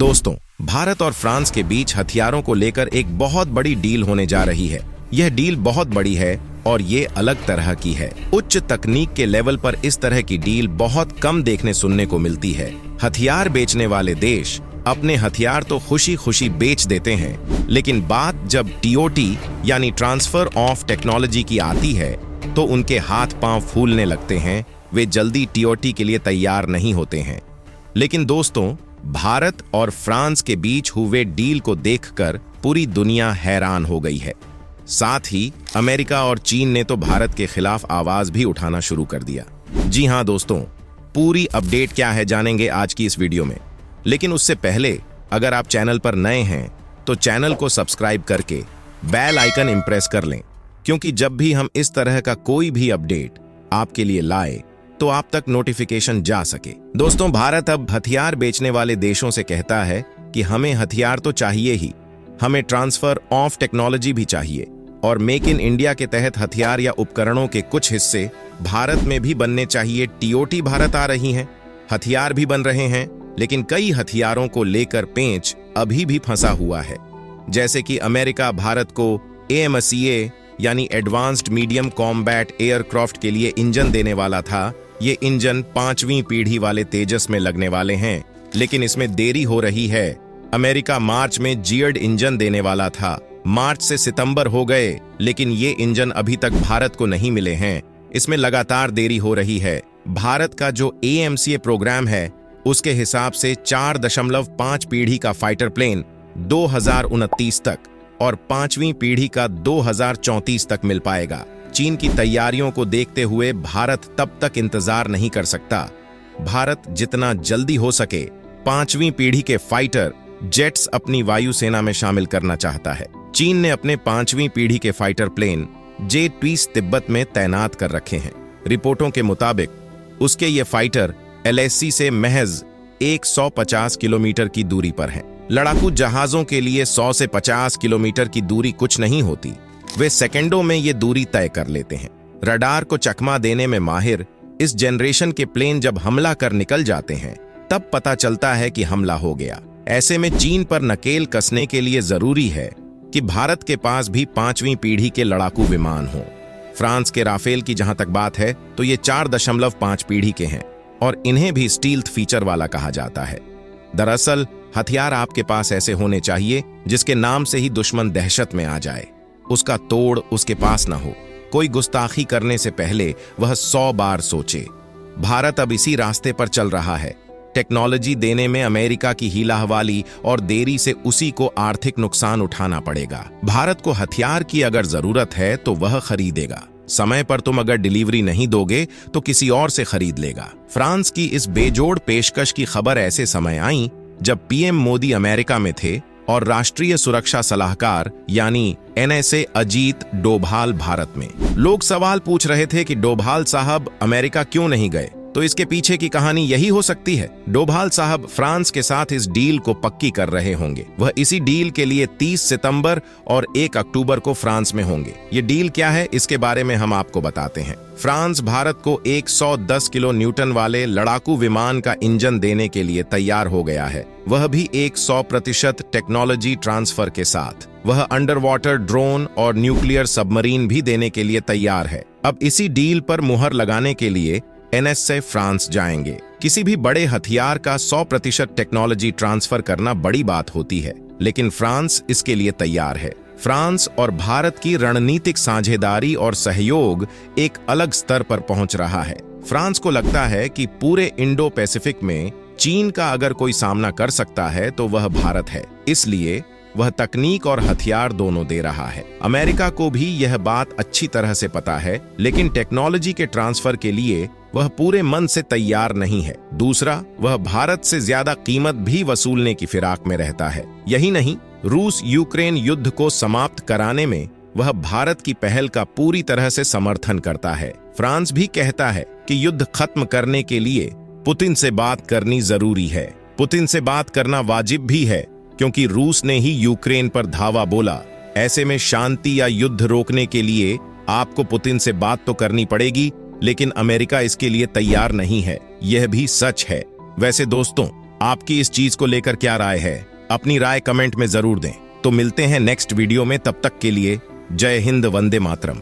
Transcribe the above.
दोस्तों, भारत और फ्रांस के बीच हथियारों को लेकर एक बहुत बड़ी डील होने जा रही है। यह डील बहुत बड़ी है और ये अलग तरह की है। उच्च तकनीक के लेवल पर इस तरह की डील बहुत कम देखने सुनने को मिलती है। हथियार बेचने वाले देश अपने हथियार तो खुशी खुशी बेच देते हैं, लेकिन बात जब टीओटी यानी ट्रांसफर ऑफ टेक्नोलॉजी की आती है तो उनके हाथ पांव फूलने लगते हैं। वे जल्दी टीओटी के लिए तैयार नहीं होते हैं। लेकिन दोस्तों, भारत और फ्रांस के बीच हुए डील को देखकर पूरी दुनिया हैरान हो गई है। साथ ही अमेरिका और चीन ने तो भारत के खिलाफ आवाज भी उठाना शुरू कर दिया। जी हां दोस्तों, पूरी अपडेट क्या है जानेंगे आज की इस वीडियो में। लेकिन उससे पहले अगर आप चैनल पर नए हैं तो चैनल को सब्सक्राइब करके बेल आइकन इंप्रेस कर लें, क्योंकि जब भी हम इस तरह का कोई भी अपडेट आपके लिए लाए तो आप तक नोटिफिकेशन जा सके। दोस्तों, भारत अब हथियार बेचने वाले देशों से कहता है कि हमें हथियार तो चाहिए ही, हमें ट्रांसफर ऑफ टेक्नोलॉजी भी चाहिए और मेक इन इंडिया के तहत हथियार या उपकरणों के कुछ हिस्से भारत में भी बनने चाहिए। टीओटी भारत आ रही हैं, हथियार भी बन रहे हैं, लेकिन कई हथियारों को लेकर पेंच अभी भी फंसा हुआ है। जैसे कि अमेरिका भारत को AMCA यानी एडवांस्ड मीडियम कॉम्बैट एयरक्राफ्ट के लिए इंजन देने वाला था। ये इंजन 5वीं पीढ़ी वाले तेजस में लगने वाले हैं, लेकिन इसमें देरी हो रही है। अमेरिका मार्च में जियर्ड इंजन देने वाला था। मार्च से सितंबर हो गए, लेकिन ये इंजन अभी तक भारत को नहीं मिले हैं। इसमें लगातार देरी हो रही है। भारत का जो AMCA प्रोग्राम है उसके हिसाब से 4.5 पीढ़ी का फाइटर प्लेन 2029 तक और 5वीं पीढ़ी का 2034 तक मिल पाएगा। चीन की तैयारियों को देखते हुए भारत तब तक इंतजार नहीं कर सकता। भारत जितना जल्दी हो सके 5वीं पीढ़ी के फाइटर जेट्स अपनी वायुसेना में शामिल करना चाहता है। चीन ने अपने 5वीं पीढ़ी के फाइटर प्लेन J-20 तिब्बत में तैनात कर रखे हैं। रिपोर्टों के मुताबिक उसके ये फाइटर LAC से महज 150 किलोमीटर की दूरी पर हैं। लड़ाकू जहाजों के लिए 100 से 50 किलोमीटर की दूरी कुछ नहीं होती। वे सेकंडों में ये दूरी तय कर लेते हैं। रडार को चकमा देने में माहिर इस जनरेशन के प्लेन जब हमला कर निकल जाते हैं तब पता चलता है कि हमला हो गया। ऐसे में चीन पर नकेल कसने के लिए जरूरी है कि भारत के पास भी 5वीं पीढ़ी के लड़ाकू विमान हों। फ्रांस के राफेल की जहां तक बात है तो ये 4.5 पीढ़ी के हैं और इन्हें भी स्टील्थ फीचर वाला कहा जाता है। दरअसल हथियार आपके पास ऐसे होने चाहिए जिसके नाम से ही दुश्मन दहशत में आ जाए, उसका तोड़ उसके पास ना हो। कोई गुस्ताखी करने से पहले वह 100 बार सोचे। भारत अब इसी रास्ते पर चल रहा है। टेक्नोलॉजी देने में अमेरिका की हीलाहवाली और देरी से उसी को आर्थिक नुकसान उठाना पड़ेगा। भारत को हथियार की अगर जरूरत है तो वह खरीदेगा। समय पर तुम अगर डिलीवरी नहीं दोगे तो किसी और से खरीद लेगा। फ्रांस की इस बेजोड़ पेशकश की खबर ऐसे समय आई जब PM मोदी अमेरिका में थे और राष्ट्रीय सुरक्षा सलाहकार यानी NSA अजीत डोभाल भारत में। लोग सवाल पूछ रहे थे कि डोभाल साहब अमेरिका क्यों नहीं गए, तो इसके पीछे की कहानी यही हो सकती है। डोभाल साहब फ्रांस के साथ इस डील को पक्की कर रहे होंगे। वह इसी डील के लिए 30 सितंबर और 1 अक्टूबर को फ्रांस में होंगे। ये डील क्या है इसके बारे में हम आपको बताते हैं। फ्रांस भारत को 110 किलो न्यूटन वाले लड़ाकू विमान का इंजन देने के लिए तैयार हो गया है, वह भी 100% टेक्नोलॉजी ट्रांसफर के साथ। वह अंडर वाटर ड्रोन और न्यूक्लियर सबमरीन भी देने के लिए तैयार है। अब इसी डील पर मुहर लगाने के लिए NSA फ्रांस जाएंगे। किसी भी बड़े हथियार का 100% टेक्नोलॉजी ट्रांसफर करना बड़ी बात होती है, लेकिन फ्रांस इसके लिए तैयार है। फ्रांस और भारत की रणनीतिक साझेदारी और सहयोग एक अलग स्तर पर पहुंच रहा है। फ्रांस को लगता है कि पूरे इंडो पैसिफिक में चीन का अगर कोई सामना कर सकता है तो वह भारत है, इसलिए वह तकनीक और हथियार दोनों दे रहा है। अमेरिका को भी यह बात अच्छी तरह से पता है, लेकिन टेक्नोलॉजी के ट्रांसफर के लिए वह पूरे मन से तैयार नहीं है। दूसरा, वह भारत से ज्यादा कीमत भी वसूलने की फिराक में रहता है। यही नहीं, रूस यूक्रेन युद्ध को समाप्त कराने में वह भारत की पहल का पूरी तरह से समर्थन करता है। फ्रांस भी कहता है कि युद्ध खत्म करने के लिए पुतिन से बात करनी जरूरी है। पुतिन से बात करना वाजिब भी है, क्योंकि रूस ने ही यूक्रेन पर धावा बोला। ऐसे में शांति या युद्ध रोकने के लिए आपको पुतिन से बात तो करनी पड़ेगी, लेकिन अमेरिका इसके लिए तैयार नहीं है। यह भी सच है। वैसे दोस्तों, आपकी इस चीज को लेकर क्या राय है? अपनी राय कमेंट में जरूर दें। तो मिलते हैं नेक्स्ट वीडियो में, तब तक के लिए जय हिंद, वंदे मातरम।